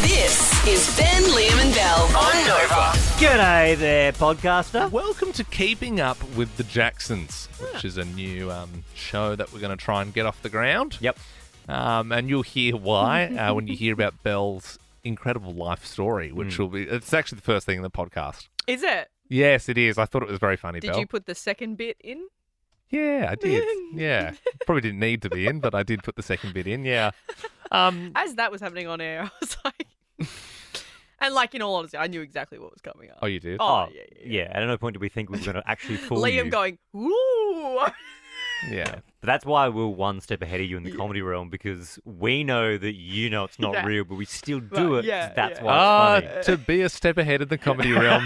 This is Ben, Liam and Belle on Nova. G'day there, podcaster. Welcome to Keeping Up with the Jacksons, which is a new show that we're going to try and get off the ground. Yep. And you'll hear why when you hear about Belle's incredible life story, which will be, it's actually the first thing in the podcast. Is it? Yes, it is. I thought it was very funny, Did Belle. you put the second bit in? Yeah, I did. Yeah. Probably didn't need to be in, but I did put the second bit in, yeah. As that was happening on air, I was like... And like, in all honesty, I knew exactly what was coming up. Oh, you did? Oh, yeah. At no point did we think we were going to actually fool Liam you. going, ooh. Yeah. But that's why we're one step ahead of you in the comedy realm, because we know that you know it's not real, but we still do it. yeah, 'cause that's yeah. why it's funny. To be a step ahead of the comedy realm.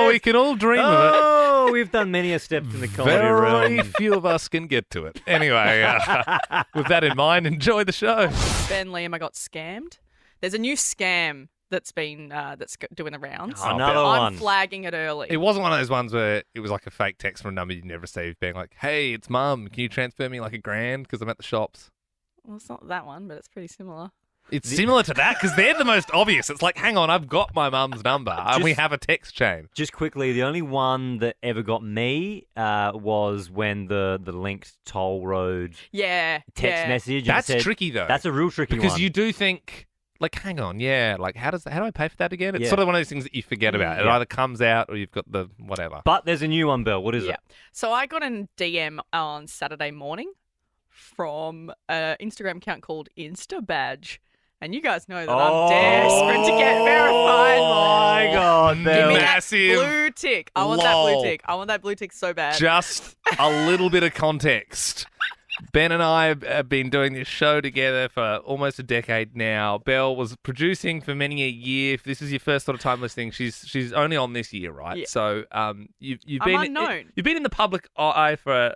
We can all dream of it. Oh, we've done many a steps in the comedy Very realm. few of us can get to it. Anyway, with that in mind, enjoy the show. Ben, Liam, I got scammed. There's a new scam that's been that's doing the rounds. Oh, Another Ben. I'm one. flagging it early. It wasn't one of those ones where it was like a fake text from a number you'd never received being like, hey, it's Mum, can you transfer me like $1,000 because I'm at the shops? Well, it's not that one, but it's pretty similar. It's similar to that because they're the most obvious. It's like, hang on, I've got my mum's number and we have a text chain. Just quickly, the only one that ever got me was when the linked toll road Yeah. text message. and That's said- tricky though. That's a real tricky because one. you do think, like, hang on, like how do I pay for that again? It's Yeah. sort of one of those things that you forget about. It Yeah. either comes out or you've got the whatever. But there's a new one, Belle. What is Yeah. it? So I got a DM on Saturday morning from an Instagram account called InstaBadge. And you guys know that I'm desperate to get verified. Oh my God, Give Belle. me Massive that blue tick. I want that blue tick. I want that blue tick so bad. Just a little bit of context. Ben and I have been doing this show together for almost a decade now. Belle was producing for many a year. If this is your first sort of time listening, she's only on this year, right? Yeah. So you've I'm been unknown. You've been in the public eye for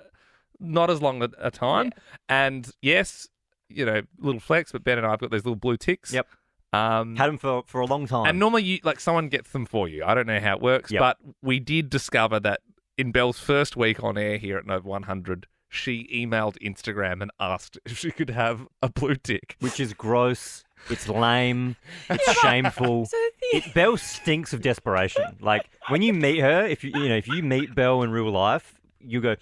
not as long a time, Yeah. and yes, you know, little flex. But Ben and I have got those little blue ticks. Yep. Had them for a long time. And normally, someone gets them for you. I don't know how it works, Yep. but we did discover that in Belle's first week on air here at Nova 100, she emailed Instagram and asked if she could have a blue tick. Which is gross. It's lame. It's shameful. So the Belle stinks of desperation. Like when you meet her, if you meet Belle in real life, you go,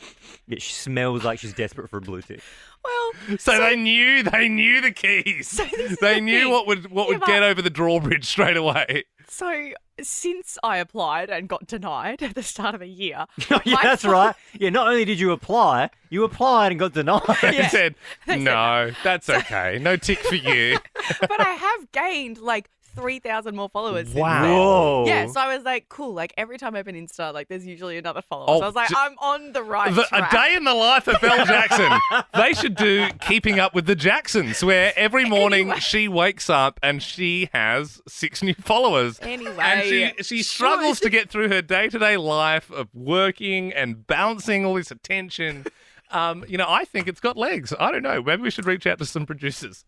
yeah, she smells like she's desperate for a blue tick. well, So they knew the keys. this is They the knew thing. what would Yeah, get over the drawbridge straight away. So since I applied and got denied at the start of the year, Yeah, my that's phone- right. Yeah, not only did you applied and got denied. They Yeah. said, They said no, that's okay. No tick for you. But I have gained like 3,000 more followers. since Wow. then. Whoa. Yeah, so I was like, cool. Like every time I open Insta, like there's usually another follower. Oh, so I was like, I'm on the right A track. day in the life of Belle Jackson. They should do Keeping Up with the Jacksons, where every morning Anyway. she wakes up and she has 6 new followers. Anyway, And she struggles to get through her day-to-day life of working and balancing all this attention. I think it's got legs. I don't know. Maybe we should reach out to some producers.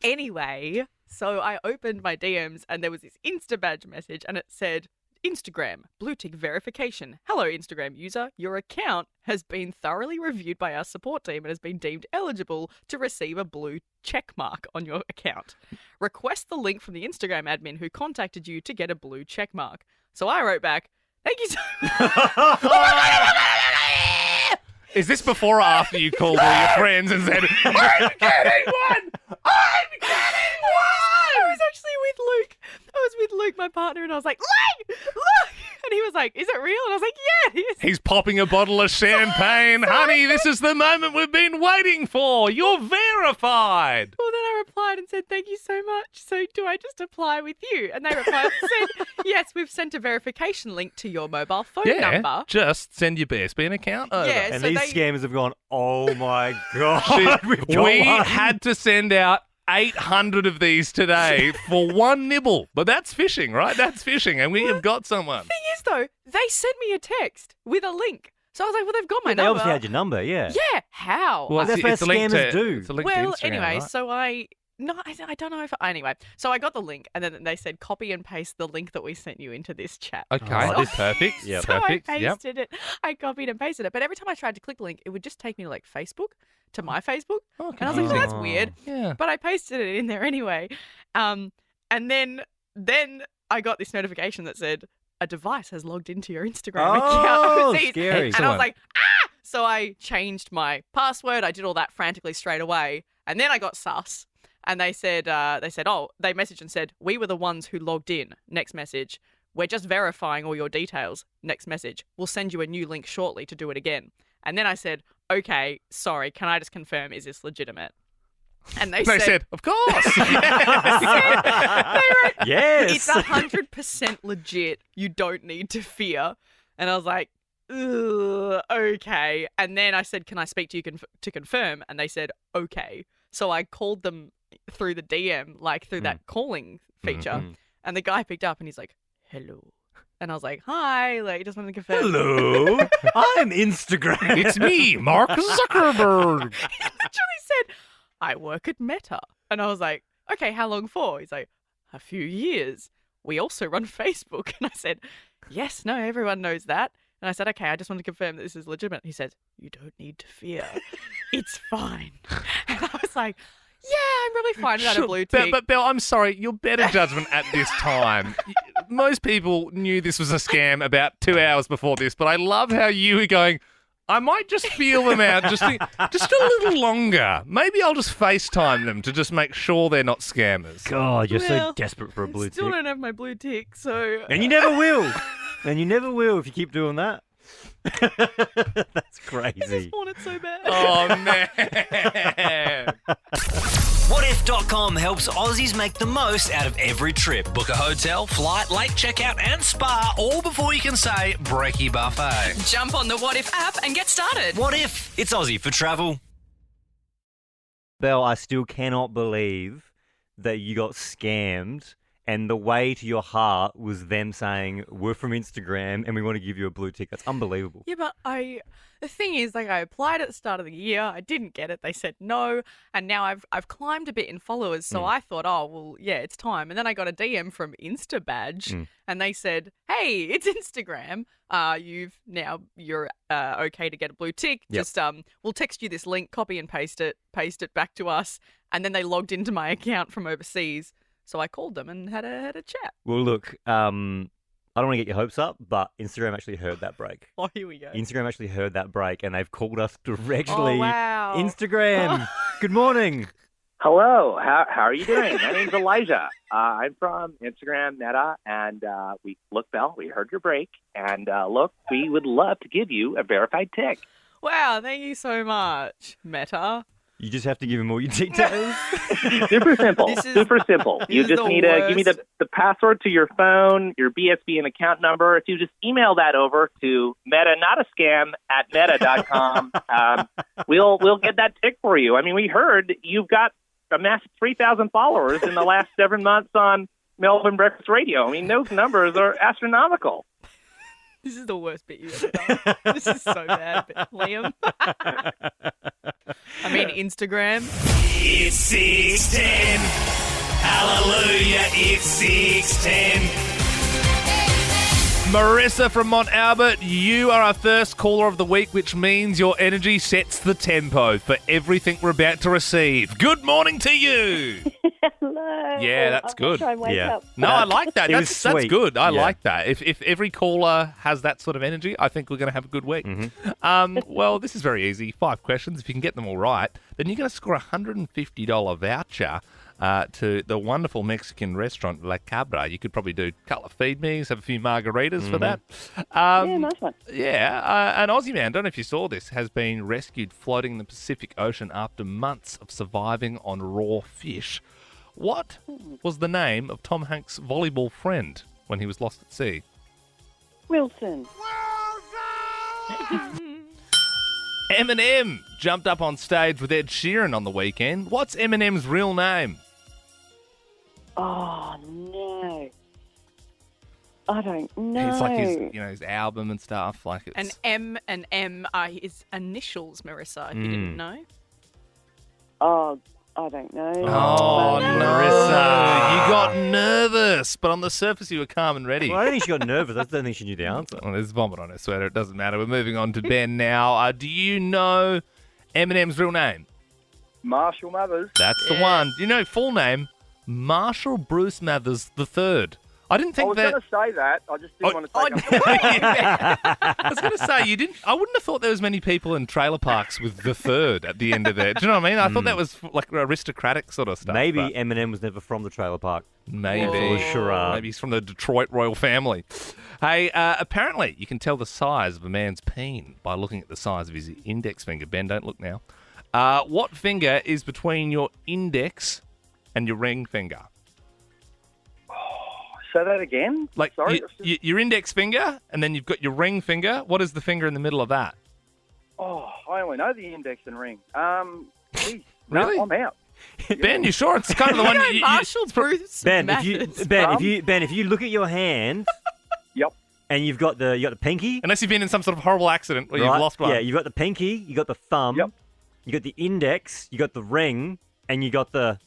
Anyway, so I opened my DMs and there was this InstaBadge message and it said, Instagram, blue tick verification. Hello, Instagram user. Your account has been thoroughly reviewed by our support team and has been deemed eligible to receive a blue check mark on your account. Request the link from the Instagram admin who contacted you to get a blue check mark. So I wrote back, thank you so Is this before or after you called all your friends and said, I'm getting one! I'm getting one! I was actually with Luke. I was with Luke, my partner, and I was like, Luke! Look! And he was like, is it real? And I was like, yeah, it is. He's popping a bottle of champagne. Honey, this is the moment we've been waiting for. You're verified. Well, then I replied and said, thank you so much. So do I just apply with you? And they replied and said, yes, we've sent a verification link to your mobile phone number. Just send your BSB an account over. Yeah, And so these they- scammers have gone, oh my God. we've got We one. had to send out 800 of these today for one nibble. But that's phishing, right? That's phishing. And we have got someone. Thing is, though, they sent me a text with a link. So I was like, well, they've got my They number. obviously had your number, yeah. Yeah, how? Well, that's what a link scammers to, do. It's a link to Well, Instagram, anyway, right? so I don't know if anyway. So I got the link, and then they said copy and paste the link that we sent you into this chat. Okay, Oh, this perfect. Yeah, So perfect. I Yep. pasted it. I copied and pasted it, but every time I tried to click the link, it would just take me to like Facebook to my Facebook. Oh, And I was like, oh, that's Oh. weird. Yeah. But I pasted it in there anyway. And then I got this notification that said, a device has logged into your Instagram account Oh, overseas. scary. And I was like, ah! So I changed my password. I did all that frantically straight away. And then I got sus. And they said, they messaged and said, we were the ones who logged in. Next message. We're just verifying all your details. Next message. We'll send you a new link shortly to do it again. And then I said, okay, sorry, can I just confirm, is this legitimate? And they said, of course. they wrote, Yes. it's 100% legit. You don't need to fear. And I was like, ugh, okay. And then I said, can I speak to you to confirm? And they said, okay. So I called them through the DM, like through that calling feature. Mhm. And the guy picked up and he's like, hello. And I was like, hi, like, just wanted to confirm. Hello, I'm Instagram. It's me, Mark Zuckerberg. He literally said, I work at Meta. And I was like, okay, how long for? He's like, a few years. We also run Facebook. And I said, yes, no, everyone knows that. And I said, okay, I just want to confirm that this is legitimate. He said, you don't need to fear. It's fine. And I was like, yeah, I'm really fine without a blue tick. But Belle, I'm sorry, your better judgment at this time. Most people knew this was a scam about 2 hours before this, but I love how you were going, I might just feel them out just a little longer. Maybe I'll just FaceTime them to just make sure they're not scammers. God, you're so Well, desperate for a blue I still tick. don't have my blue tick, so... And you never will. And you never will if you keep doing that. That's I crazy. just want it so bad. Oh, man. Whatif.com helps Aussies make the most out of every trip. Book a hotel, flight, late checkout and spa all before you can say brekkie buffet. Jump on the What If app and get started. What if? It's Aussie for travel. Belle, I still cannot believe that you got scammed and the way to your heart was them saying, we're from Instagram and we want to give you a blue tick. That's unbelievable. Yeah, but the thing is, like, I applied at the start of the year. I didn't get it. They said no. And now I've climbed a bit in followers. So I thought, oh, well, yeah, it's time. And then I got a DM from InstaBadge and they said, hey, it's Instagram. You're okay to get a blue tick. Yep. Just, we'll text you this link, copy and paste it back to us. And then they logged into my account from overseas. So I called them and had a chat. Well, look, I don't want to get your hopes up, but Instagram actually heard that break. Oh, here we go. Instagram actually heard that break and they've called us directly. Oh, wow. Instagram, good morning. Hello, how are you doing? My name's Elijah. I'm from Instagram Meta, and Belle, we heard your break, and look, we would love to give you a verified tick. Wow, thank you so much, Meta. You just have to give him all your details. Super simple. This is- Super simple. this You is just the need to give me worst. the password to your phone, your BSB account number. If you just email that over to meta, not a scam, at meta.com, we'll get that tick for you. I mean, we heard you've got a massive 3,000 followers in the last 7 months on Melbourne Breakfast Radio. I mean, those numbers are astronomical. This is the worst bit you've ever done. This is so bad, Liam. I mean, Instagram. It's 6:10. Hallelujah, it's 6:10. Marissa from Mont Albert, you are our first caller of the week, which means your energy sets the tempo for everything we're about to receive. Good morning to you. Hello. Yeah, that's I'm gonna good. Try and wake Yeah. up. No, I like that. It was That's sweet. good. I Yeah. like that. If every caller has that sort of energy, I think we're going to have a good week. Well, this is very easy. 5 questions. If you can get them all right, then you're going to score a $150 voucher to the wonderful Mexican restaurant La Cabra. You could probably do a couple of feed me's, have a few margaritas for that. Yeah, nice one. An Aussie man, don't know if you saw this, has been rescued floating in the Pacific Ocean after months of surviving on raw fish. What was the name of Tom Hanks' volleyball friend when he was lost at sea? Wilson. Eminem jumped up on stage with Ed Sheeran on the weekend. What's Eminem's real name? Oh, no. I don't know. It's like his album and stuff. Like it's And M and M are his initials, Marissa, if you didn't know. Oh, I don't know. Oh, Marissa, you got nervous, but on the surface you were calm and ready. Well, I don't think she got nervous. I don't think she knew the answer. Well, there's vomit on her sweater. It doesn't matter. We're moving on to Ben now. Do you know Eminem's real name? Marshall Mathers. That's the one. You know, full name, Marshall Bruce Mathers III. I didn't I think was that. going to say that. I just didn't want to take up. I was going to say you didn't. I wouldn't have thought there was many people in trailer parks with the third at the end of it. Do you know what I mean? I thought that was like aristocratic sort of stuff. Maybe but Eminem was never from the trailer park. maybe. Oh, sure. Maybe he's from the Detroit royal family. Hey, apparently you can tell the size of a man's peen by looking at the size of his index finger. Ben, don't look now. What finger is between your index and your ring finger? Say that again? Like Sorry? your index finger, and then you've got your ring finger. What is the finger in the middle of that? Oh, I only know the index and ring. Geez, Really? No, I'm out. Ben, you sure it's kind of the one? Marshall Bruce Ben, Mathers. if you look at your hand Yep. and you've got the pinky, Unless you've been in some sort of horrible accident where right? you've lost one. Yeah, you've got the pinky, you got the thumb, Yep. you got the index, you got the ring, and you got the.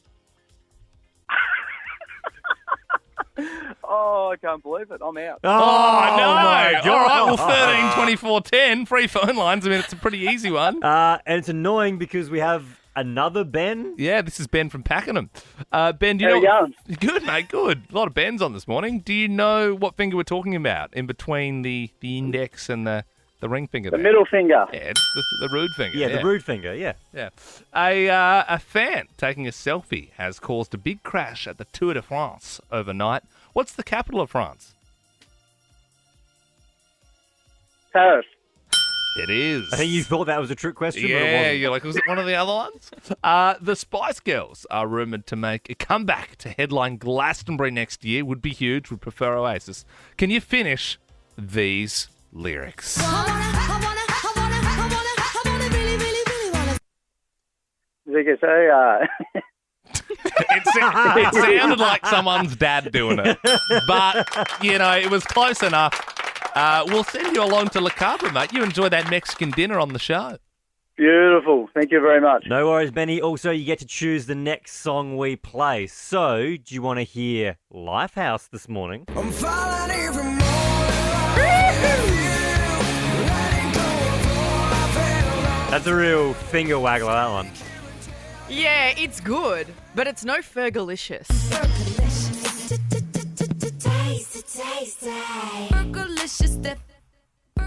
Oh, I can't believe it. I'm out. Oh, no! my All right, well, God. 13, 24, 10, free phone lines. I mean, it's a pretty easy one. And it's annoying because we have another Ben. Yeah, this is Ben from Pakenham. Ben, do you How know? you going? Good, mate. Good. A lot of Bens on this morning. Do you know what finger we're talking about in between the index and the ring finger? The there? middle finger. Yeah, it's the rude finger. Yeah, the rude finger. Yeah. Yeah. A fan taking a selfie has caused a big crash at the Tour de France overnight. What's the capital of France? Paris. It is. I think you thought that was a trick question, but it Yeah, wasn't. you're like, was it one of the other ones? The Spice Girls are rumoured to make a comeback to headline Glastonbury next year. Would be huge. Would prefer Oasis. Can you finish these lyrics? They say, It sounded like someone's dad doing it. But, you know, it was close enough. We'll send you along to La Cabra, mate. You enjoy that Mexican dinner on the show. beautiful. Thank you very much. No worries, Benny. Also, you get to choose the next song we play. So, do you want to hear Lifehouse this morning? That's a real finger waggler, that one. Yeah, it's good, but it's no Fergalicious.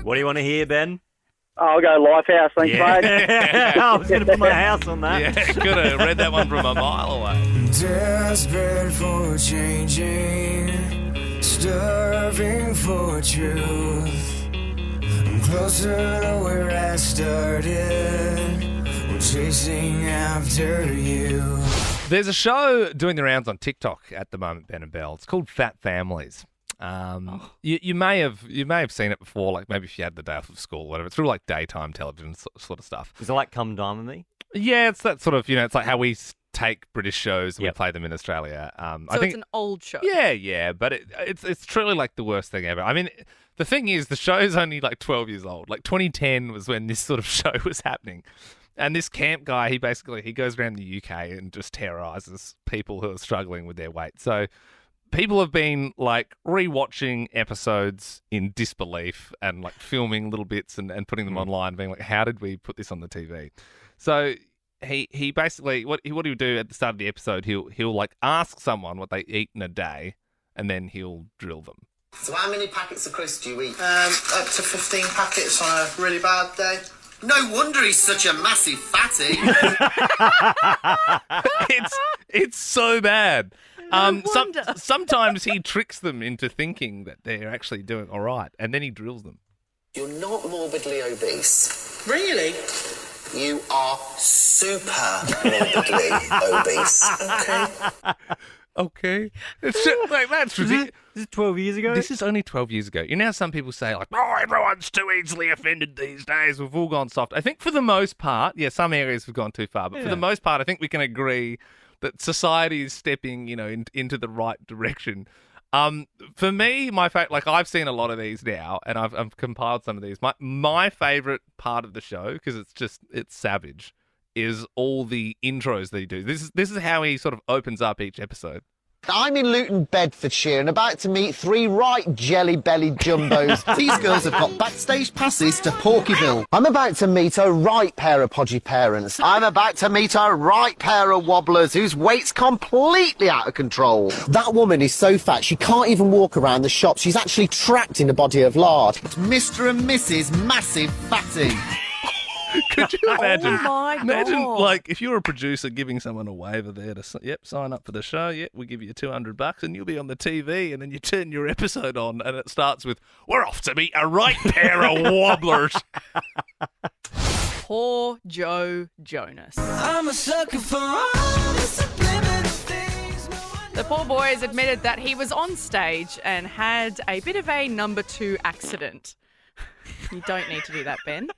What do you want to hear, Ben? I'll go Lifehouse. Thanks, mate. I was going to put my house on that. Yeah, could have read that one from a mile away. Desperate for changing, starving for truth. I'm closer to where I started. We're chasing after you. There's a show doing the rounds on TikTok at the moment, Ben and Belle. It's called Fat Families. You may have seen it before, like maybe if you had the day off of school or whatever. It's real like daytime television sort of stuff. Is it like Come Dine With Me? Yeah, it's that sort of, it's like how we take British shows and we Yep. play them in Australia. So I think it's an old show. Yeah, but it's truly like the worst thing ever. I mean, the thing is, the show's only like 12 years old. Like 2010 was when this sort of show was happening. And this camp guy, he goes around the UK and just terrorizes people who are struggling with their weight. So people have been like rewatching episodes in disbelief and like filming little bits and putting them online, being like, how did we put this on the TV? So he basically, what he would do at the start of the episode, he'll like ask someone what they eat in a day and then he'll drill them. So how many packets of crisps do you eat? Up to 15 packets on a really bad day. No wonder he's such a massive fatty. It's so bad. wonder. Sometimes he tricks them into thinking that they're actually doing all right, and then he drills them. You're not morbidly obese. Really? You are super morbidly obese. Okay? Okay. It's just, like, that's ridiculous. This is 12 years ago? This is only 12 years ago. You know how some people say, like, oh, everyone's too easily offended these days. We've all gone soft. I think for the most part, yeah, some areas have gone too far, but for the most part, I think we can agree that society is stepping, into the right direction. For me, my favorite, like I've seen a lot of these now, and I've compiled some of these. My favorite part of the show, because it's savage, is all the intros that he do. This is how he sort of opens up each episode. I'm in Luton, Bedfordshire, and about to meet 3 right jelly-bellied jumbos. These girls have got backstage passes to Porkyville. I'm about to meet a right pair of podgy parents. I'm about to meet a right pair of wobblers whose weight's completely out of control. That woman is so fat she can't even walk around the shop. She's actually trapped in a body of lard. Mr. and Mrs. Massive Fatty. Could you imagine? Oh my God. Imagine, like, if you were a producer giving someone a waiver there to, sign up for the show. Yep, we give you $200 and you'll be on the TV, and then you turn your episode on and it starts with, "We're off to meet a right pair of wobblers." Poor Joe Jonas. I'm a sucker for all the subliminal things. The poor boy has admitted that he was on stage and had a bit of a number 2 accident. You don't need to do that, Ben.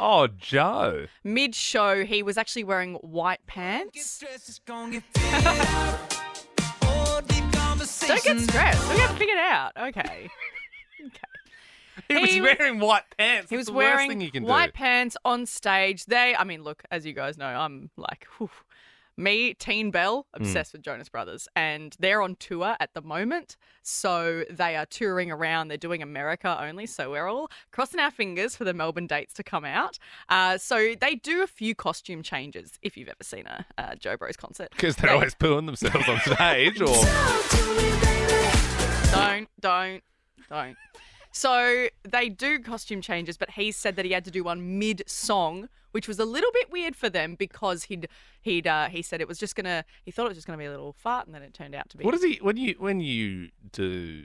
Oh, Joe. Mid-show, he was actually wearing white pants. Don't get stressed. We got to figure it out. Okay. He was wearing white pants. He was That's the worst wearing thing you can white do. pants on stage. Look, as you guys know, I'm like, whew. Me, Teen Belle, obsessed with Jonas Brothers, and they're on tour at the moment. So they are touring around. They're doing America only. So we're all crossing our fingers for the Melbourne dates to come out. So they do a few costume changes, if you've ever seen a Joe Bros concert. Because they're always pooing themselves on stage, or... Don't. So they do costume changes, but he said that he had to do one mid-song, which was a little bit weird for them because he said it was just gonna, he thought it was just gonna be a little fart, and then it turned out to be. What is he, when you do,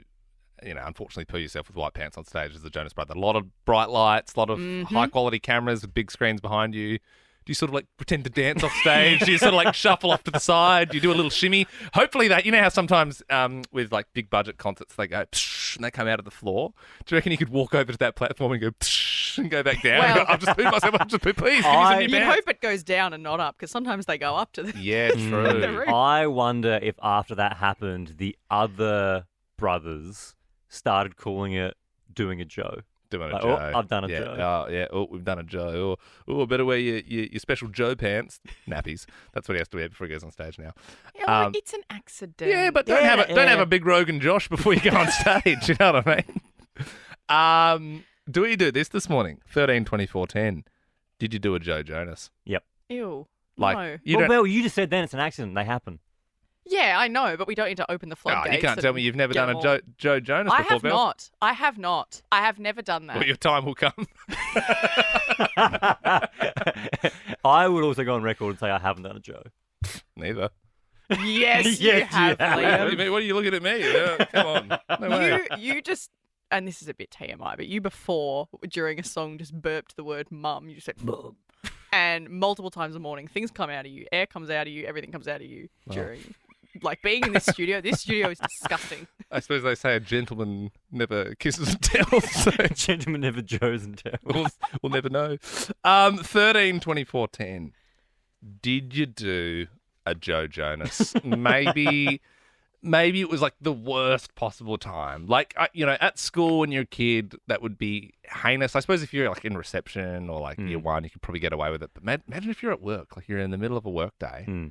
unfortunately poo yourself with white pants on stage as the Jonas Brother, a lot of bright lights, a lot of high-quality cameras with big screens behind you. Do you sort of like pretend to dance off stage? Do you sort of like shuffle off to the side? Do you do a little shimmy? Hopefully that, you know how sometimes with like big budget concerts they go psh, and they come out of the floor. Do you reckon you could walk over to that platform and go psh, and go back down? Well, and go, I've just pooed myself. I've just pooed. Please, give me some new You'd pants. hope it goes down and not up, because sometimes they go up to the Yeah, true. the roof. I wonder if after that happened, the other brothers started calling it doing a Joe. Doing a Like, Joe. oh, I've done a yeah. Joe. Oh, yeah. Oh, we've done a Joe. Oh, I better wear your special Joe pants. Nappies. That's what he has to wear before he goes on stage now. Yeah, it's an accident. Yeah, but don't have a big Rogan Josh before you go on stage. You know what I mean? Do we do this morning? 13-24-10. Did you do a Joe Jonas? Yep. Ew. Like, no. you Well, don't. Belle, you just said then it's an accident. They happen. Yeah, I know, but we don't need to open the Oh, floodgates. you can't tell me you've never get done them a all. Joe Jonas I before, have Belle. not. I have not. I have never done that. Well, your time will come. I would also go on record and say I haven't done a Joe. Neither. Yes, you Yes, have, you have. Liam. What are you looking at me? Yeah, come on. No way. You just, and this is a bit TMI, but you before, during a song, just burped the word mum. You just said mum. And multiple times a morning, things come out of you. Air comes out of you. Everything comes out of you during, like, being in this studio. This studio is disgusting. I suppose they say a gentleman never kisses and tells, so Gentlemen never Joes and tells. we'll never know. 13-24-10. Did you do a Joe Jonas? Maybe it was like the worst possible time. Like, at school when you're a kid, that would be heinous. I suppose if you're like in reception or like year one, you could probably get away with it. But imagine if you're at work, like you're in the middle of a work day.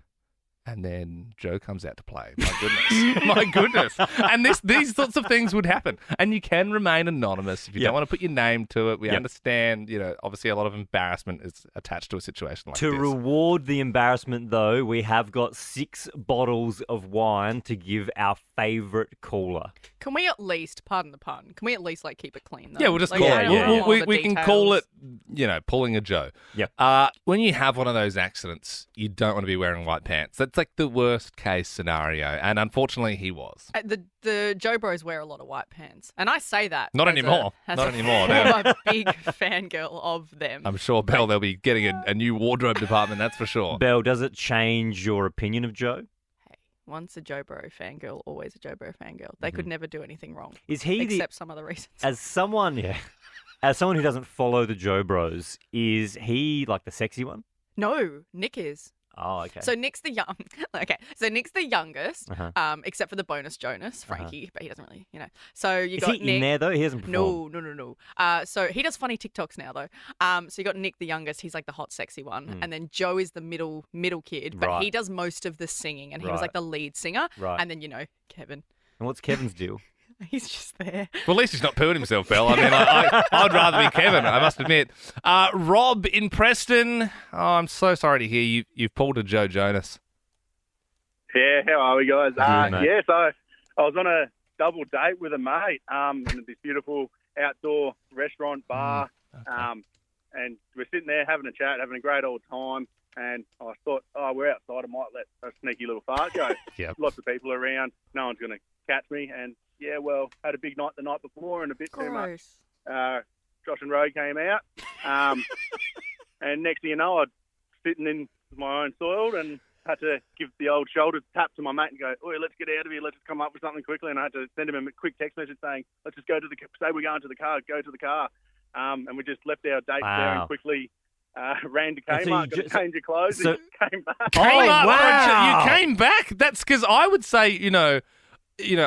And then Joe comes out to play. My goodness. My goodness. And these sorts of things would happen. And you can remain anonymous if you don't want to put your name to it. We understand, obviously a lot of embarrassment is attached to a situation like To this. reward the embarrassment, though, we have got 6 bottles of wine to give our favourite caller. Can we at least, pardon the pun, can we at least like keep it clean? Though? Yeah, we'll just Like, call I it. don't want all We the can call it, details. pulling a Joe. Yep. When you have one of those accidents, you don't want to be wearing white pants. That's like the worst case scenario. And unfortunately, he was. The Joe Bros wear a lot of white pants, and I say that Not as anymore. as Not a anymore. former big fangirl of them. I'm sure, Belle, they'll be getting a new wardrobe department, that's for sure. Belle, does it change your opinion of Joe? Once a Joe Bro fangirl, always a Joe Bro fangirl. They could never do anything wrong. Is he except some other reasons? As someone who doesn't follow the Joe Bros, is he like the sexy one? No, Nick is. Oh, okay. So Nick's the young. Okay, so Nick's the youngest, Uh-huh. Except for the bonus Jonas, Frankie, but he doesn't really, So you Is got he Nick. in there though? He hasn't performed. No. So he does funny TikToks now though. So you got Nick the youngest. He's like the hot, sexy one, and then Joe is the middle kid, but Right. he does most of the singing, and he was Right. like the lead singer. Right. And then Kevin, And what's Kevin's deal? he's just there. Well, at least he's not pooing himself, Belle. I mean, I'd rather be Kevin, I must admit. Rob in Preston. Oh, I'm so sorry to hear you've pulled a Joe Jonas. Yeah, how are we, guys? Good, mate. Yeah, so I was on a double date with a mate in this beautiful outdoor restaurant bar, and we're sitting there having a chat, having a great old time, and I thought, we're outside, I might let a sneaky little fart go. Yep. Lots of people around, no one's going to catch me, and yeah, well, had a big night the night before and a bit too much. Josh and Roe came out, and next thing you know, I'm sitting in my own soil and had to give the old shoulder tap to my mate and go, "Oi, let's get out of here. Let's just come up with something quickly." And I had to send him a quick text message saying, "Let's just go to say we're going to the car. Go to the car." And we just left our date there and quickly ran to And so Kmart, you got just- changed your clothes, and came back. You came back? That's because I would say,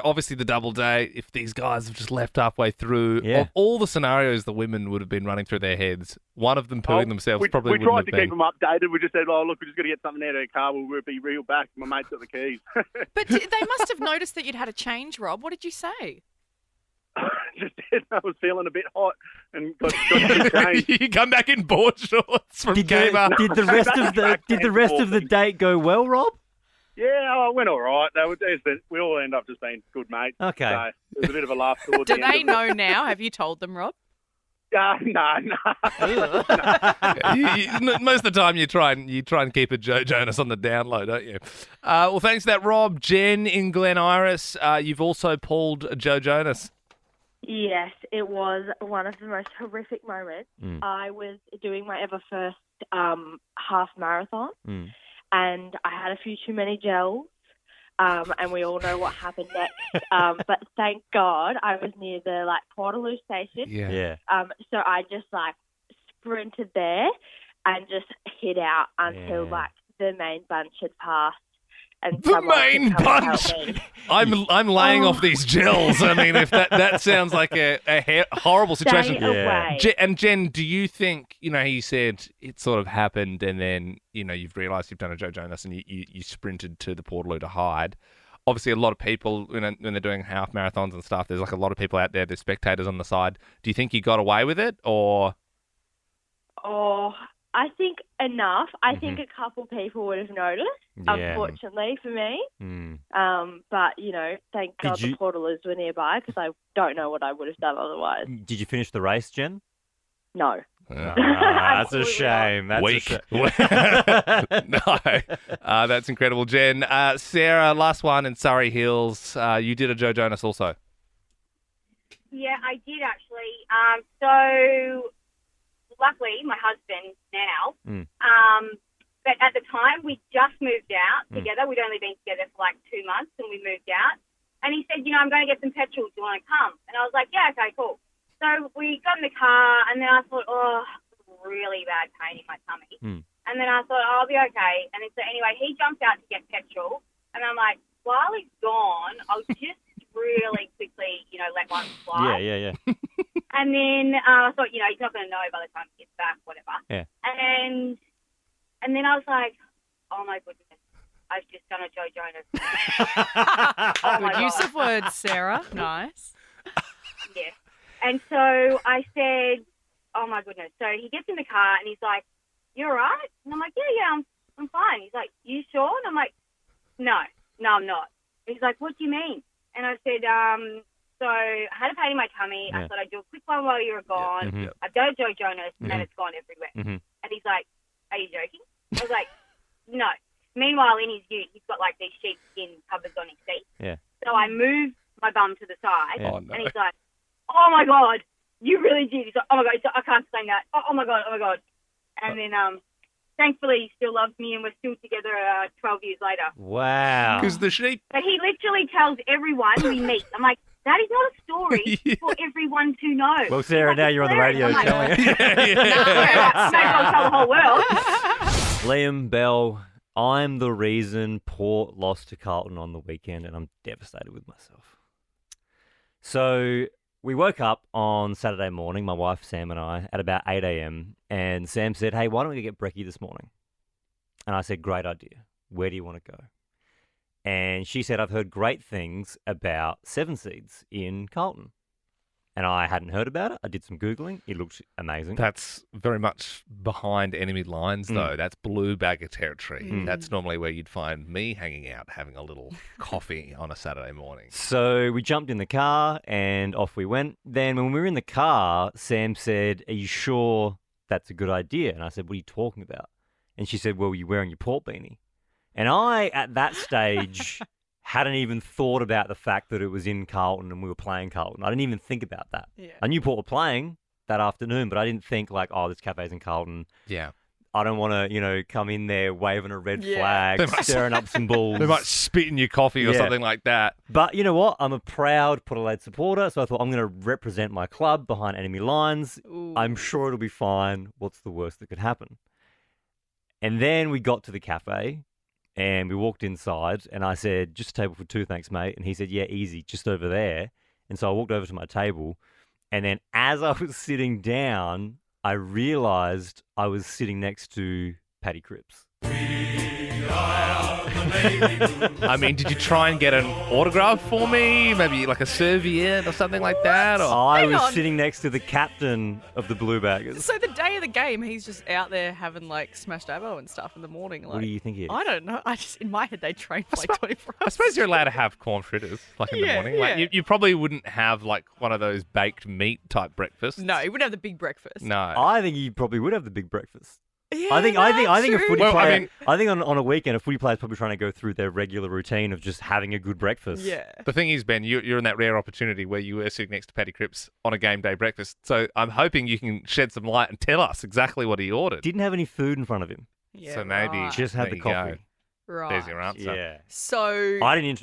obviously the double date, if these guys have just left halfway through, of all the scenarios the women would have been running through their heads, one of them pooing themselves probably we wouldn't tried have to been. keep them updated. We just said, "Oh, look, we just got to get something out of the car. We'll be real back." My mate's got the keys. But they must have noticed that you'd had a change, Rob. What did you say? Just I was feeling a bit hot and got a change. You come back in board shorts from Did Kmart. the rest of the date go well, Rob? Yeah, it went all right. We all end up just being good mates. Okay. So it was a bit of a laugh towards Do the end they of know now? Have you told them, Rob? No. Most of the time you try and keep a Joe Jonas on the down low, don't you? Well, thanks for that, Rob. Jen in Glen Iris, you've also pulled a Joe Jonas. Yes, it was one of the most horrific moments. I was doing my ever first half marathon, and I had a few too many gels, and we all know what happened next. But thank God I was near the Portaloo station. Yeah. So I just sprinted there and just hid out until the main bunch had passed. And The main bunch. I'm laying off these gels. I mean, if that sounds like a horrible situation. Stay away. And Jen, do you think you said it sort of happened, and then you've realised you've done a Joe Jonas, and you sprinted to the Portaloo to hide? Obviously, a lot of people when they're doing half marathons and stuff, there's a lot of people out there. There's spectators on the side. Do you think you got away with it, or? Oh, I think enough. I think a couple people would have noticed, unfortunately for me. But, thank God the Portaloos were nearby, because I don't know what I would have done otherwise. Did you finish the race, Jen? No. That's a shame. That's Weak. a shame. No. That's incredible, Jen. Sarah, last one in Surrey Hills. You did a Joe Jonas also. Yeah, I did actually. So luckily, my husband now. But at the time, we just moved out together. We'd only been together for 2 months, and we moved out. And he said, I'm going to get some petrol. Do you want to come? And I was like, yeah, okay, cool. So we got in the car, and then I thought, really bad pain in my tummy. And then I thought, I'll be okay. And then, so anyway, he jumped out to get petrol, and I'm like, while he's gone, I'll just really quickly, let one fly. Yeah. And then I thought, he's not going to know by the time he gets back, whatever. Yeah. And then I was like, oh my goodness, I've just done a Joe Jonas. Good use of words, Sarah. Nice. Yeah. And so I said, oh my goodness. So he gets in the car and he's like, you all right? And I'm like, yeah, I'm fine. He's like, you sure? And I'm like, no, I'm not. He's like, what do you mean? And I said, so I had a pain in my tummy. I thought I'd do a quick one while you were gone. I've done a Joe Jonas and it's gone everywhere. And he's like, are you joking? I was like, no. Meanwhile, in his ute, he's got these sheepskin covers on his seat. Yeah. So I moved my bum to the side, Oh, no. and he's like, oh my God, you really did. He's like, oh my God, I can't explain that. Oh my God. And then thankfully he still loves me and we're still together 12 years later. Wow. Because the sheep. But he literally tells everyone we meet. I'm like, that is not a story for everyone to know. Well, Sarah, now you're on the radio telling it. May as well tell the whole world. Liam, Belle, I'm the reason Port lost to Carlton on the weekend, and I'm devastated with myself. So we woke up on Saturday morning, my wife Sam and I, at about 8 a.m, and Sam said, hey, why don't we get brekkie this morning? And I said, great idea. Where do you want to go? And she said, I've heard great things about Seven Seeds in Carlton. And I hadn't heard about it. I did some Googling. It looked amazing. That's very much behind enemy lines, though. That's blue bagger territory. That's normally where you'd find me hanging out, having a little coffee on a Saturday morning. So we jumped in the car and off we went. Then when we were in the car, Sam said, are you sure that's a good idea? And I said, what are you talking about? And she said, well, you're wearing your port beanie. And I, at that stage, hadn't even thought about the fact that it was in Carlton and we were playing Carlton. I didn't even think about that. Yeah. I knew Port were playing that afternoon, but I didn't think like, oh, this cafe's in Carlton. Yeah. I don't want to, come in there waving a red flag, stirring up some balls. They might spit in your coffee or something like that. But you know what? I'm a proud Port Adelaide supporter, so I thought I'm going to represent my club behind enemy lines. Ooh. I'm sure it'll be fine. What's the worst that could happen? And then we got to the cafe. And we walked inside, and I said, just a table for two, thanks, mate. And he said, yeah, easy, just over there. And so I walked over to my table, and then as I was sitting down, I realised I was sitting next to Paddy Cripps. I mean, did you try and get an autograph for me? Maybe like a serviette or something like that? Or... I was sitting next to the captain of the Blue Baggers. So the day of the game, he's just out there having like smashed avo and stuff in the morning. Like, What do you think he is? I don't know. In my head, they train for like 24 hours. I suppose you're allowed to have corn fritters like in the morning. Like, yeah. you probably wouldn't have like one of those baked meat type breakfasts. No, he wouldn't have the big breakfast. No. I think he probably would have the big breakfast. Yeah, I think a footy Well, player. I think on a weekend, a footy player's probably trying to go through their regular routine of just having a good breakfast. Yeah. The thing is, Ben, you're in that rare opportunity where you were sitting next to Paddy Cripps on a game day breakfast. So I'm hoping you can shed some light and tell us exactly what he ordered. Didn't have any food in front of him. Yeah, So maybe right. Just had there the you go. coffee. Right. There's your answer. Yeah. So I didn't.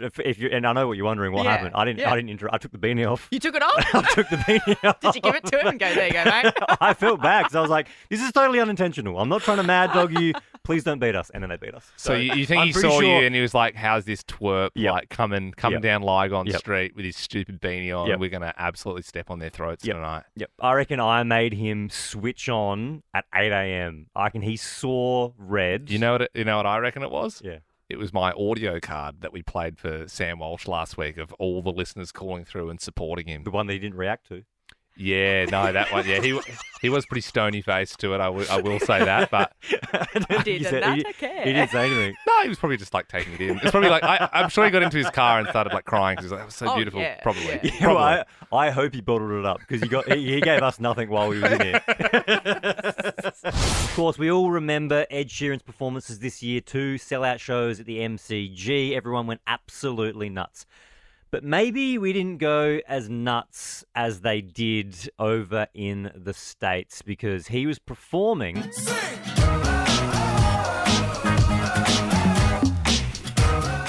And I know what you're wondering. What Yeah, happened? I didn't. yeah. I didn't. I took the beanie off. you took it off? I took the beanie off. Did you give it to him and go, there you go, mate? I felt bad because I was like, this is totally unintentional. I'm not trying to mad dog you. Please don't beat us. And then they beat us. So you think I'm he pretty saw sure- you and he was like, how's this twerp like coming down Lygon Yep. Street with his stupid beanie on? Yep. We're going to absolutely step on their throats Yep. tonight. Yep. I reckon I made him switch on at 8 a.m. I reckon he saw red. You know what I reckon it was? Yeah. It was my audio card that we played for Sam Walsh last week of all the listeners calling through and supporting him. The one that he didn't react to. Yeah, no, that one. Yeah, he was pretty stony faced to it. I will say that, but Did He said- not he care. didn't say anything. no, he was probably just like taking it in. It's probably like I'm sure he got into his car and started like crying because he was like, "That was so Oh, beautiful." yeah, Probably. yeah. Yeah, well, I hope he bottled it up because he gave us nothing while we were in here. Of course, we all remember Ed Sheeran's performances this year too. Sellout shows at the MCG. Everyone went absolutely nuts. But maybe we didn't go as nuts as they did over in the States because he was performing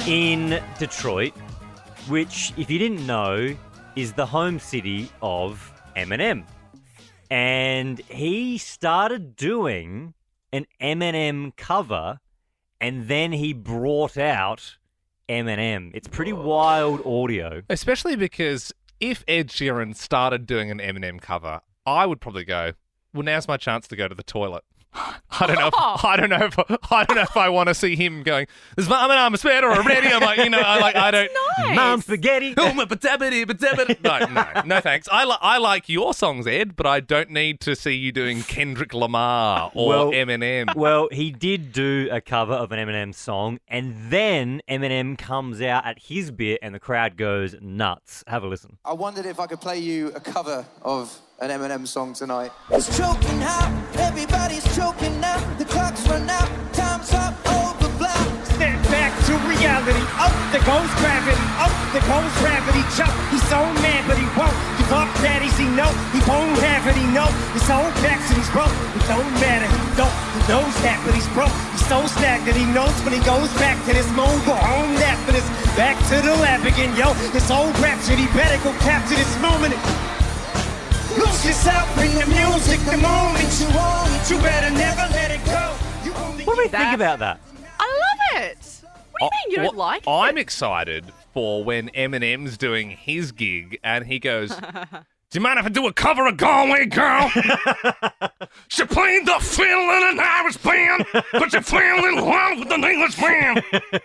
in Detroit, which, if you didn't know, is the home city of Eminem. And he started doing an Eminem cover, and then he brought out Eminem. It's pretty wild audio. Especially because if Ed Sheeran started doing an Eminem cover, I would probably go, well, now's my chance to go to the toilet. I don't know if I want to see him going, "There's mom and I'm a sweater already." I'm like, I don't. Nice. Mom spaghetti. No, thanks. I like your songs, Ed, but I don't need to see you doing Kendrick Lamar or Eminem. Well, he did do a cover of an Eminem song, and then Eminem comes out at his bit, and the crowd goes nuts. Have a listen. I wondered if I could play you a cover of an Eminem song tonight. It's choking out, everybody's choking now. The clock's run out, time's up, overflow. Step back to reality. Oh, there goes gravity. Oh, there goes gravity. Choke. He's so mad, but he won't give up. Daddies, he know he won't have it. He know his whole backs and he's broke. It don't matter. He knows that, but he's broke. He's so stagnant. He knows when he goes back to this moon, go home after this. Back to the lab again, yo. This old rapture, he better go capture this moment. Lose yourself in the music the moment you want it. You better never let it go. What do we think about that? I love do you mean you don't like it? I'm excited for when Eminem's doing his gig and he goes, do you mind if I do a cover of Galway Girl? She played the fiddle in an Irish band, but she played a little while with an English man.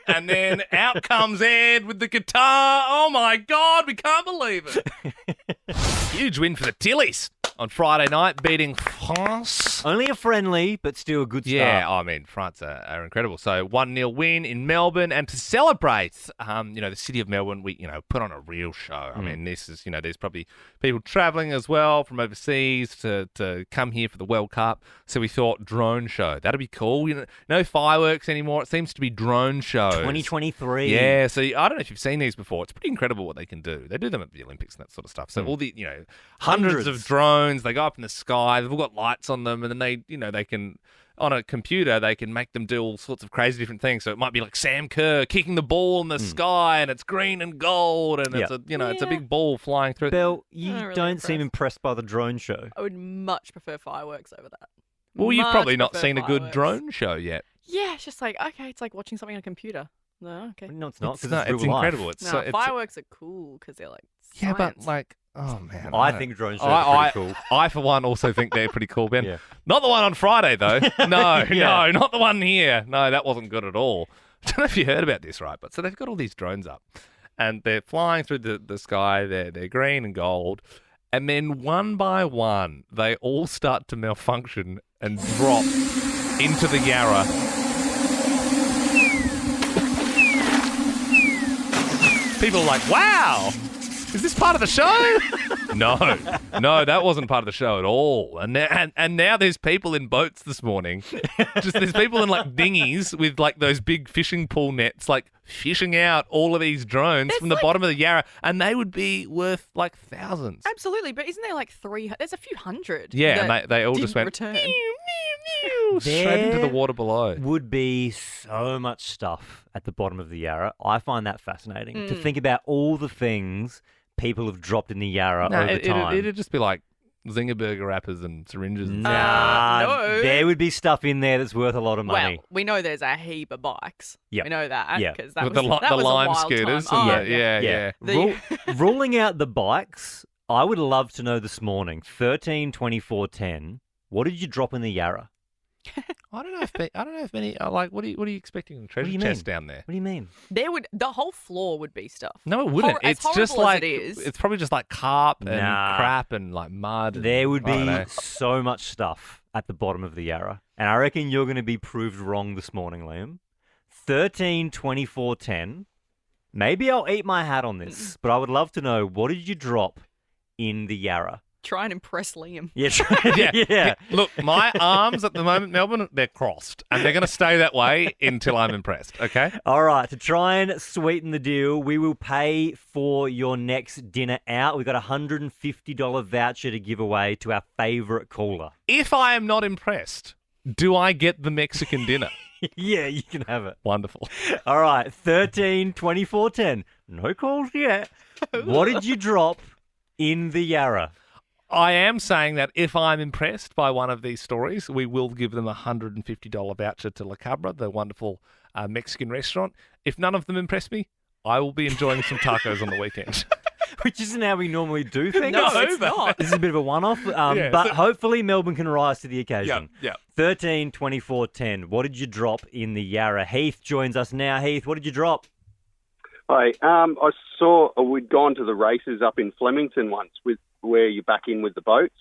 And then out comes Ed with the guitar. Oh, my God, we can't believe it. Huge win for the Tillies on Friday night, beating France. Only a friendly, but still a good start. Yeah, I mean, France are incredible. So 1-0 win in Melbourne, and to celebrate, the city of Melbourne, we put on a real show. I mean, this is there's probably people travelling as well from overseas to come here for the World Cup. So we thought drone show that'd be cool. No fireworks anymore. It seems to be drone shows. 2023. Yeah. So I don't know if you've seen these before. It's pretty incredible what they can do. They do them at the Olympics and that sort of stuff. So all the hundreds of drones. They go up in the sky. They've all got lights on them, and then they can on a computer they can make them do all sorts of crazy different things. So it might be like Sam Kerr kicking the ball in the sky, and it's green and gold, and it's a big ball flying through. Belle, you don't seem impressed by the drone show. I would much prefer fireworks over that. Well, you've probably not seen a good drone show yet. Yeah, it's just like it's like watching something on a computer. No, okay. No, it's not. It's incredible. Fireworks are cool because they're like yeah, science. but like. Oh, man. I think drone shows are pretty cool. I, for one, also think they're pretty cool, Ben. Not the one on Friday, though. No, no, not the one here. No, that wasn't good at all. I don't know if you heard about this, right? But so they've got all these drones up, and they're flying through the sky. They're green and gold. And then one by one, they all start to malfunction and drop into the Yarra. People are like, wow! Is this part of the show? No, that wasn't part of the show at all. And now there's people in boats this morning. There's people in like dinghies with like those big fishing pool nets, like fishing out all of these drones from the bottom of the Yarra, and they would be worth like thousands. Absolutely, but isn't there like there's a few hundred? Yeah, and they all just went return. Straight into the water below. Would be so much stuff at the bottom of the Yarra. I find that fascinating to think about all the things people have dropped in the Yarra over time. It'd just be like Zinger Burger wrappers and syringes. And no. There would be stuff in there that's worth a lot of money. Well, we know there's a heap of bikes. Yep. We know that. Yeah. Because that with was the a lime wild scooters. time. Yeah. Ruling out the bikes, I would love to know this morning, 13, 24, 10, what did you drop in the Yarra? I don't know if many like. What are you expecting? Treasure chest down there? What do you mean? The whole floor would be stuff. No, it wouldn't. It's just like it's probably just like carp and crap and like mud. There would be so much stuff at the bottom of the Yarra, and I reckon you're going to be proved wrong this morning, Liam. 13, 24, 10. Maybe I'll eat my hat on this, but I would love to know, what did you drop in the Yarra? Try and impress Liam. Yeah. Look, my arms at the moment, Melbourne, they're crossed, and they're going to stay that way until I'm impressed, okay? All right, to try and sweeten the deal, we will pay for your next dinner out. We've got a $150 voucher to give away to our favourite caller. If I am not impressed, do I get the Mexican dinner? Yeah, you can have it. Wonderful. All right, 13, 24, 10. No calls yet. What did you drop in the Yarra? I am saying that if I'm impressed by one of these stories, we will give them a $150 voucher to La Cabra, the wonderful Mexican restaurant. If none of them impress me, I will be enjoying some tacos on the weekend. Which isn't how we normally do things. No, it's not. This is a bit of a one-off, but hopefully Melbourne can rise to the occasion. Yeah. 13, 24, 10. What did you drop in the Yarra? Heath joins us now. Heath, what did you drop? Hi, I saw we'd gone to the races up in Flemington once where you back in with the boats,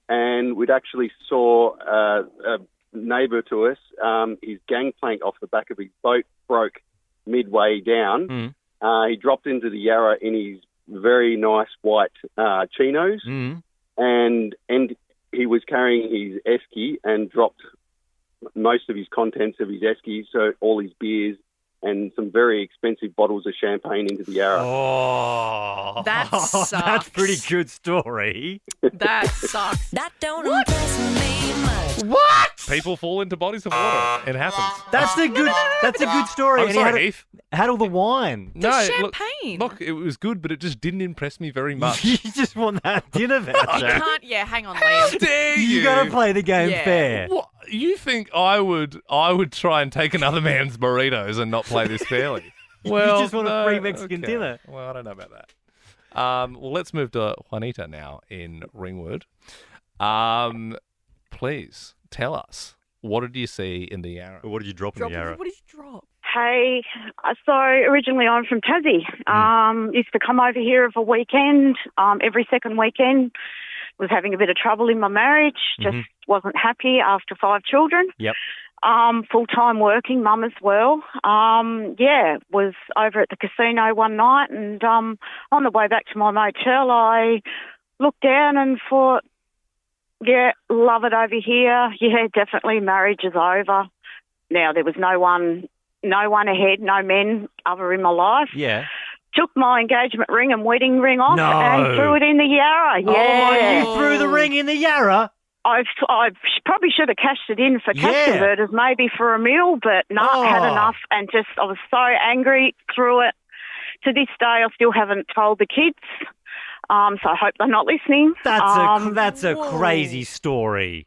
and we'd actually saw a neighbour to us, his gangplank off the back of his boat broke midway down. He dropped into the Yarra in his very nice white chinos, and he was carrying his esky and dropped most of his contents of his esky, so all his beers and some very expensive bottles of champagne into the Yarra. Oh, that sucks. That's a pretty good story. That sucks. That don't impress me much. What? People fall into bodies of water. It happens. That's a good story. I'm And sorry, he Heath. had all the wine. No, champagne. Look, it was good, but it just didn't impress me very much. You just want that dinner voucher. You can't. Yeah, hang on, How Liam. dare you? You got to play the game Yeah. fair. What? You think I would try and take another man's burritos and not play this fairly? Well, you just want a free Mexican okay. dinner. Well, I don't know about that. Well, let's move to Juanita now in Ringwood. Please tell us, what did you see in the Yarra? What did you drop in the Yarra? What did you drop? Hey, so originally I'm from Tassie. Used to come over here of a weekend, every second weekend. Was having a bit of trouble in my marriage. Just wasn't happy after 5 children. Yep. Full-time working, mum as well. Was over at the casino one night, and on the way back to my motel, I looked down and thought, yeah, love it over here. Yeah, definitely marriage is over. Now, there was no one ahead, no men other in my life. Yeah. Took my engagement ring and wedding ring off and threw it in the Yarra. Yeah. Oh, you threw the ring in the Yarra? I probably should have cashed it in for cash converters, maybe for a meal, but had enough, and I was so angry, threw it. To this day, I still haven't told the kids, so I hope they're not listening. That's a crazy story.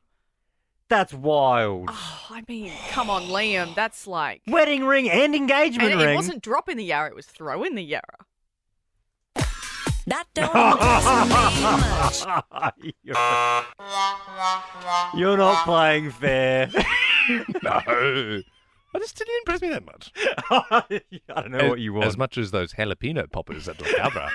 That's wild. Oh, I mean, come on, Liam. That's like Wedding ring and engagement and ring. it wasn't drop in the Yarra; it was throw in the Yarra. That don't impress me much. You're not playing fair. No. I just didn't impress me that much. I don't know what you want. As much as those jalapeno poppers at La Cabra.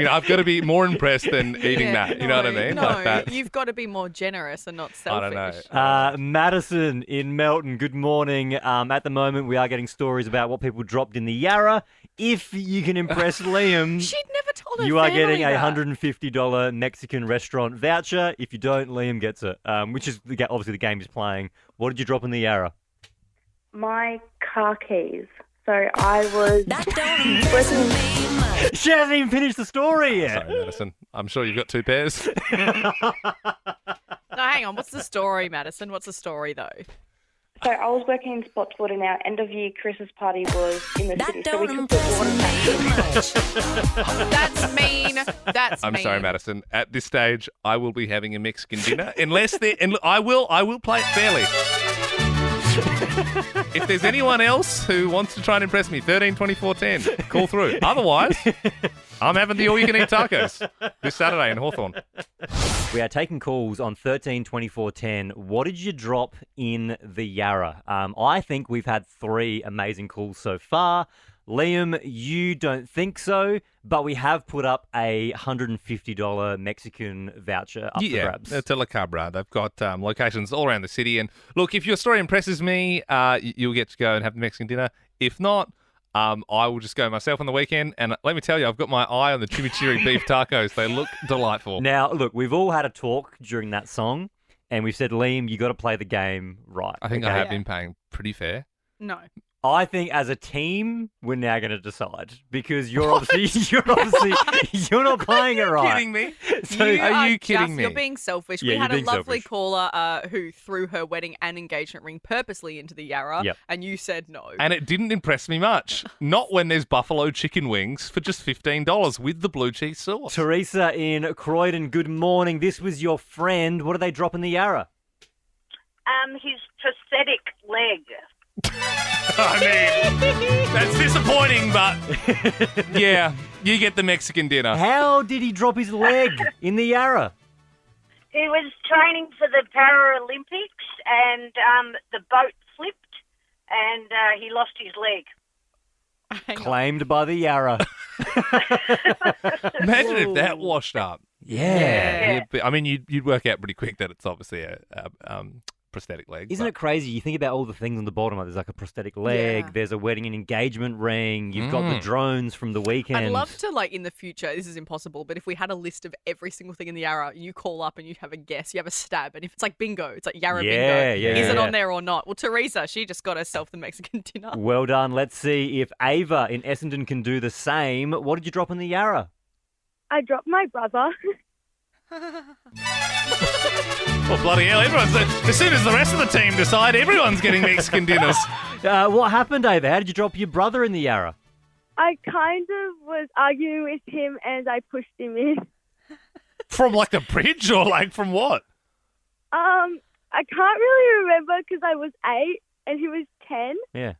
I've got to be more impressed than eating that. You know what I mean? No, Like that. you've got to be more generous and not I don't selfish. know. Madison in Melton, good morning. At the moment, we are getting stories about what people dropped in the Yarra. If you can impress Liam, She'd never told her you are family getting a that. $150 Mexican restaurant voucher. If you don't, Liam gets it, which is obviously the game he's playing. What did you drop in the Yarra? My car keys. So I was working. She hasn't even finished the story yet. Sorry, Madison. I'm sure you've got 2 pairs. No, hang on. What's the story, Madison? What's the story, though? So I was working in Spotswood, and our end of year Christmas party was in the city. So we took the water. That's mean. That's I'm mean. sorry, Madison. At this stage, I will be having a Mexican dinner, unless I will play it fairly. If there's anyone else who wants to try and impress me, 13 24 10, call through. Otherwise, I'm having the all-you-can-eat tacos this Saturday in Hawthorne. We are taking calls on 13 24 10. What did you drop in the Yarra? I think we've had 3 amazing calls so far. Liam, you don't think so, but we have put up a $150 Mexican voucher up for grabs. It's a La Cabra. They've got locations all around the city. And look, if your story impresses me, you'll get to go and have the Mexican dinner. If not, I will just go myself on the weekend. And let me tell you, I've got my eye on the chimichurri beef tacos. They look delightful. Now, look, we've all had a talk during that song, and we've said, Liam, you got to play the game right. I think I have been paying pretty fair. No. I think as a team, we're now going to decide because you're obviously you're not playing it right. Kidding me? So, are you kidding me? You're being selfish. Yeah, we had you're a being lovely selfish. caller who threw her wedding and engagement ring purposely into the Yarra, Yep. and you said no. And it didn't impress me much. Not when there's buffalo chicken wings for just $15 with the blue cheese sauce. Teresa in Croydon, good morning. This was your friend. What did they drop in the Yarra? His prosthetic leg. I mean, that's disappointing, but yeah, you get the Mexican dinner. How did he drop his leg in the Yarra? He was training for the Paralympics, and the boat slipped, and he lost his leg. Claimed by the Yarra. Imagine if that washed up. Yeah. I mean, you'd work out pretty quick that it's obviously a prosthetic leg. Isn't it crazy? You think about all the things on the bottom. Like there's like a prosthetic leg. Yeah. There's a wedding and engagement ring. You've got the drones from the weekend. I'd love to, in the future, this is impossible, but if we had a list of every single thing in the Yarra, you call up and you have a guess, you have a stab, and if it's like bingo, it's like Yarra bingo. Is it on there or not? Well, Teresa, she just got herself the Mexican dinner. Well done. Let's see if Ava in Essendon can do the same. What did you drop in the Yarra? I dropped my brother. Well, bloody hell, as soon as the rest of the team decide, everyone's getting Mexican dinners. What happened, Ava? How did you drop your brother in the Yarra? I kind of was arguing with him and I pushed him in. From like the bridge or like from what? I can't really remember because I was 8 and he was 10. Yeah.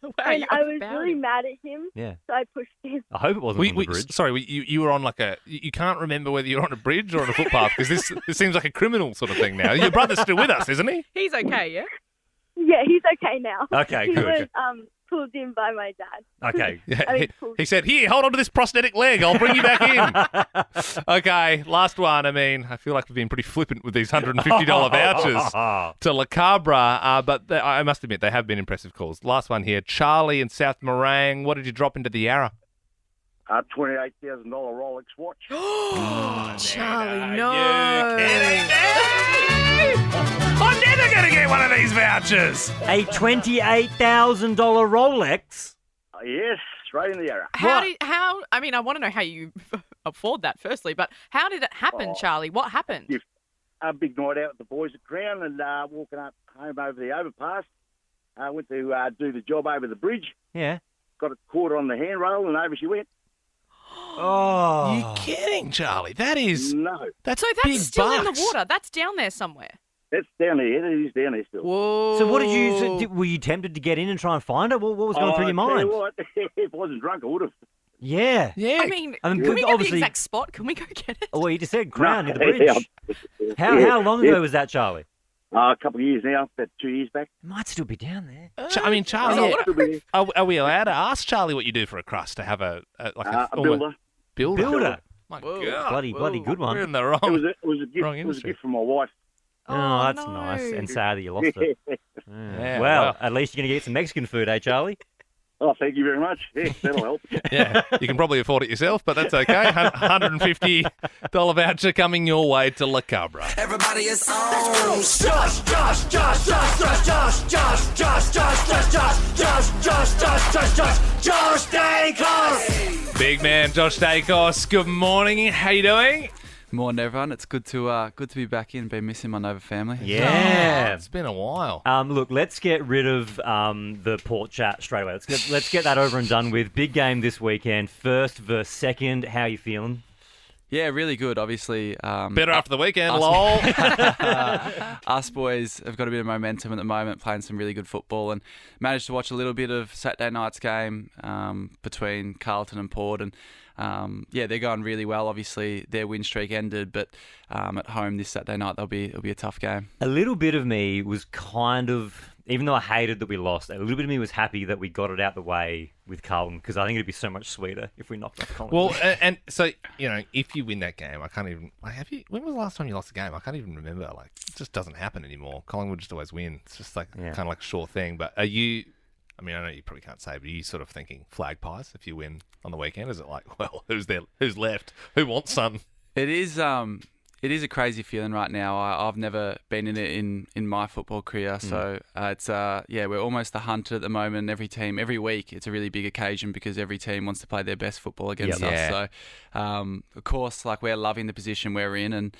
Wow, And you I was found really him. mad at him. Yeah. So I pushed him. I hope it wasn't on the bridge. Sorry, you were on like you can't remember whether you're on a bridge or on a footpath because this seems like a criminal sort of thing now. Your brother's still with us, isn't he? He's okay, yeah? Yeah, he's okay now. Okay, he good. was pulled in by my dad. Okay. Yeah, he said, "Here, hold on to this prosthetic leg. I'll bring you back in." Okay, last one. I mean, I feel like we've been pretty flippant with these $150 vouchers to La Cabra, but I must admit they have been impressive calls. Last one here, Charlie in South Morang. What did you drop into the Yarra? $28,000 Rolex watch. Charlie, no. I'm never going to get one of these vouchers. A $28,000 Rolex? Yes, straight in the Yarra. I mean, I want to know how you afford that firstly, but how did it happen, Charlie? What happened? A big night out with the boys at Crown and walking up home over the overpass. I went to do the job over the bridge. Yeah. Got it caught on the handrail and over she went. Oh. You're kidding, Charlie. That is... No. That's so big that's still in the bucks. water. That's down there somewhere. It's down there. It is down there still. Whoa. So what did you... were you tempted to get in and try and find it? What was going through your mind? What, if I wasn't drunk, I would have. Yeah. Yeah. I mean can we get the obviously- exact spot? Can we go get it? Well, you just said Crown near the bridge. How long ago was that, Charlie? A couple of years now, about 2 years back. It might still be down there. Charlie, are we allowed to ask Charlie what you do for a crust to have a builder? Builder? My Whoa. God. Bloody good one. We're in the wrong. It was a gift. wrong It was a industry. gift from my wife. Oh, that's nice and sad that you lost it. Yeah, well, at least you're going to get some Mexican food, eh, Charlie? Oh, thank you very much. Yeah, that'll help. Yeah, you can probably afford it yourself, but that's okay. $150 voucher coming your way to La Cabra. Everybody is on. Josh, Josh, Josh, Josh, Josh, Josh, Josh, Josh, Josh, Josh, Josh, Josh, Josh, Josh, Josh, Josh Daicos. Big man, Josh Daicos. Good morning. How you doing? Morning, everyone. It's good to be back in. Been missing my Nova family. Yeah. It's been a while. Look, let's get rid of the port chat straight away. Let's get that over and done with. Big game this weekend. First versus second. How are you feeling? Yeah, really good. Obviously, Better after the weekend, lol. Us boys have got a bit of momentum at the moment, playing some really good football, and managed to watch a little bit of Saturday night's game between Carlton and Port, and they're going really well. Obviously, their win streak ended, but at home this Saturday night, it'll be a tough game. A little bit of me was kind of, even though I hated that we lost, a little bit of me was happy that we got it out the way with Carlton, because I think it'd be so much sweeter if we knocked off Collingwood. Well, and so, if you win that game, I can't even... when was the last time you lost a game? I can't even remember. It just doesn't happen anymore. Collingwood just always win. It's just kind of like a sure thing. But are you... I mean, I know you probably can't say, but are you sort of thinking flag pies if you win on the weekend? Is it like, well, who's there? Who's left? Who wants some? It is a crazy feeling right now. I've never been in it in my football career, so it's we're almost the hunter at the moment. Every team, every week, it's a really big occasion because every team wants to play their best football against us. So, of course, we're loving the position we're in, and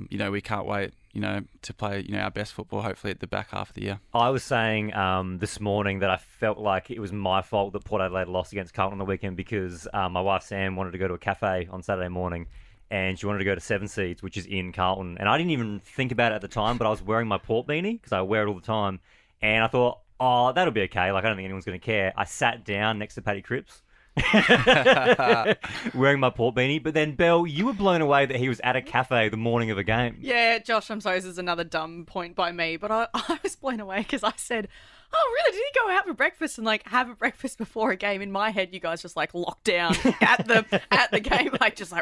we can't wait, to play, our best football, hopefully at the back half of the year. I was saying this morning that I felt like it was my fault that Port Adelaide lost against Carlton on the weekend because my wife Sam wanted to go to a cafe on Saturday morning, and she wanted to go to Seven Seeds, which is in Carlton. And I didn't even think about it at the time, but I was wearing my Port beanie because I wear it all the time. And I thought, oh, that'll be okay. I don't think anyone's going to care. I sat down next to Paddy Cripps wearing my Port beanie. But then, Belle, you were blown away that he was at a cafe the morning of a game. Yeah, Josh, I'm sorry, this is another dumb point by me, but I was blown away because I said, oh, really? Did he go out for breakfast and have a breakfast before a game? In my head, you guys just locked down at the game,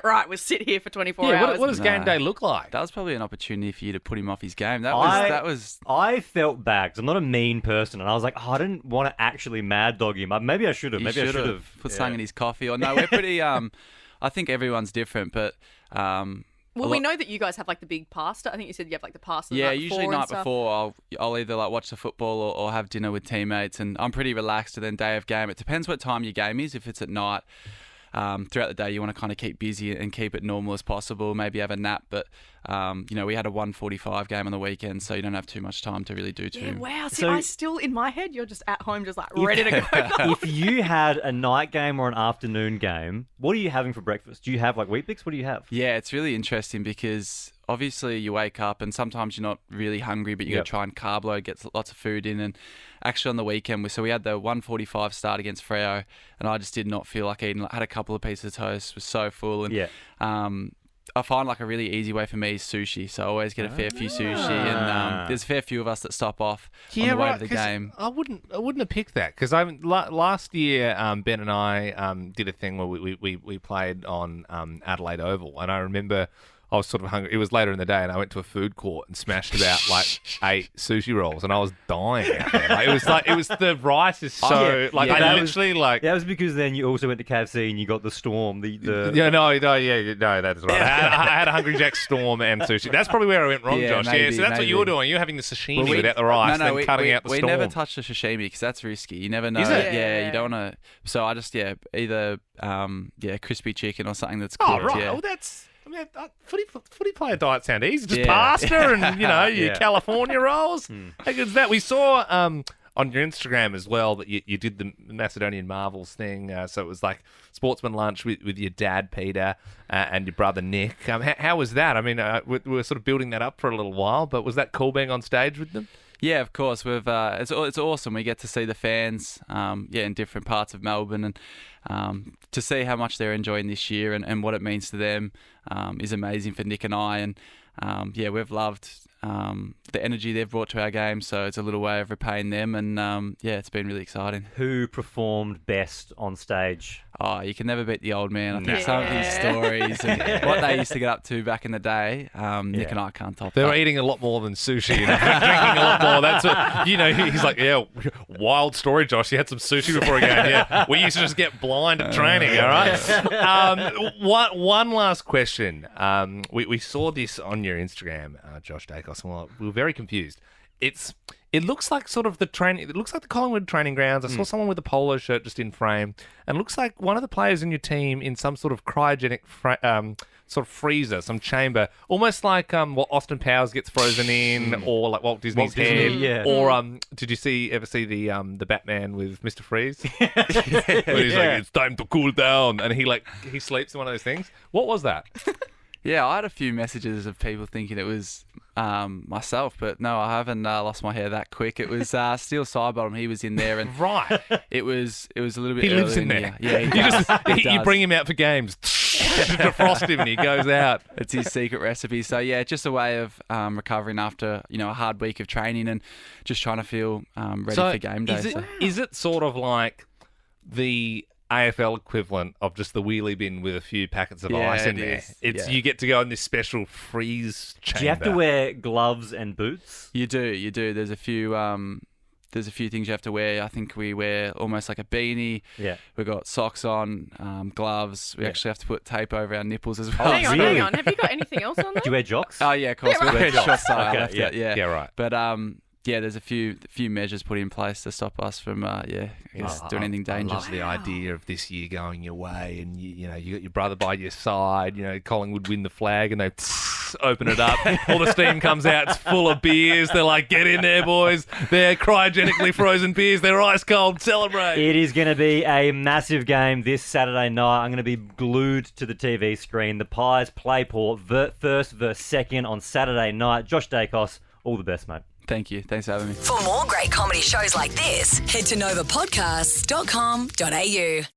right, we'll sit here for 24 hours. What does game day look like? That was probably an opportunity for you to put him off his game. I felt bad because I'm not a mean person, and I was like, I didn't want to actually mad dog him. Maybe I should have. Maybe I should have put something in his coffee. Or no, we're pretty. I think everyone's different, but. Well, we know that you guys have the big pasta. I think you said you have the pasta. Yeah, the night usually before night and stuff. before I'll either watch the football or have dinner with teammates, and I'm pretty relaxed. And then day of game, it depends what time your game is. If it's at night, throughout the day you want to kind of keep busy and keep it normal as possible, maybe have a nap, but we had a 1:45 game on the weekend, so you don't have too much time to really do too. Yeah, wow. See, So- I still, in my head, you're just at home, just like ready to go. If you had a night game or an afternoon game, what are you having for breakfast? Do you have like Wheat Bix? What do you have? Yeah, it's really interesting because obviously you wake up and sometimes you're not really hungry, but you got to try and carb load, get lots of food in. And actually on the weekend, we had the 1:45 start against Freo, and I just did not feel like eating. I had a couple of pieces of toast, was so full. And I find like a really easy way for me is sushi, so I always get a fair few sushi, and there's a fair few of us that stop off on the way to the game. I wouldn't have picked that because last year Ben and I did a thing where we played on Adelaide Oval, and I remember I was sort of hungry. It was later in the day, and I went to a food court and smashed about like 8 sushi rolls, and I was dying out there. It was the rice is so That was because then you also went to KFC and you got the Storm. No, that's right. I had a Hungry Jack Storm and sushi. That's probably where I went wrong, Josh. Maybe, so that's what you were doing. You're having the sashimi without the rice, then cutting out the Storm. We never touched the sashimi because that's risky. You never know. Is it? Yeah, you don't want to. So I just either crispy chicken or something that's cooked. Oh right, yeah. well that's. I mean, footy player diet sound easy. Just pasta and your California rolls. How good is that? We saw on your Instagram as well that you did the Macedonian Marvels thing. So it was like sportsman lunch with your dad Peter and your brother Nick. How was that? I mean, we were sort of building that up for a little while, but was that cool being on stage with them? Yeah, of course. It's awesome. We get to see the fans, in different parts of Melbourne, and to see how much they're enjoying this year and what it means to them is amazing for Nick and I. And we've loved the energy they've brought to our game, so it's a little way of repaying them. And it's been really exciting. Who performed best on stage? Oh, you can never beat the old man. I think some of his stories and what they used to get up to back in the day, Nick and I can't top They that. were eating a lot more than sushi and drinking a lot more. That's what, he's like, wild story, Josh. You had some sushi before a game. Yeah, we used to just get blind at training, all right? One last question. We saw this on your Instagram, Josh Daicos. Well, we were very confused. It looks like sort of the training. It looks like the Collingwood training grounds. I saw someone with a polo shirt just in frame, and it looks like one of the players in your team in some sort of cryogenic sort of freezer, some chamber, almost like what Austin Powers gets frozen in, or like Walt Disney's head. Or did you ever see the Batman with Mr. Freeze? Where he's like, it's time to cool down, and he sleeps in one of those things. What was that? Yeah, I had a few messages of people thinking it was myself, but no, I haven't lost my hair that quick. It was Steel Sidebottom. He was in there, and right. It was a little bit. He lives early in there. Yeah, he does. You bring him out for games, defrost him, and he goes out. It's his secret recipe. So yeah, just a way of recovering after a hard week of training and just trying to feel ready for game day. Is it sort of like the AFL equivalent of just the wheelie bin with a few packets of ice in there? You get to go in this special freeze chamber. Do you have to wear gloves and boots? You do. There's a few things you have to wear. I think we wear almost like a beanie. Yeah. We've got socks on, gloves. We actually have to put tape over our nipples as well. Hang on. Have you got anything else on there? Do you wear jocks? Oh yeah, of course. Yeah, We wear jocks. shots. Okay, yeah, right. But there's a few measures put in place to stop us from doing anything dangerous. I love the idea of this year going your way, and you got your brother by your side. Collingwood win the flag, and they open it up. All the steam comes out. It's full of beers. They're like, "Get in there, boys! They're cryogenically frozen beers. They're ice cold. Celebrate!" It is going to be a massive game this Saturday night. I'm going to be glued to the TV screen. The Pies play Port first versus second on Saturday night. Josh Daicos, all the best, mate. Thank you. Thanks for having me. For more great comedy shows like this, head to novapodcasts.com.au.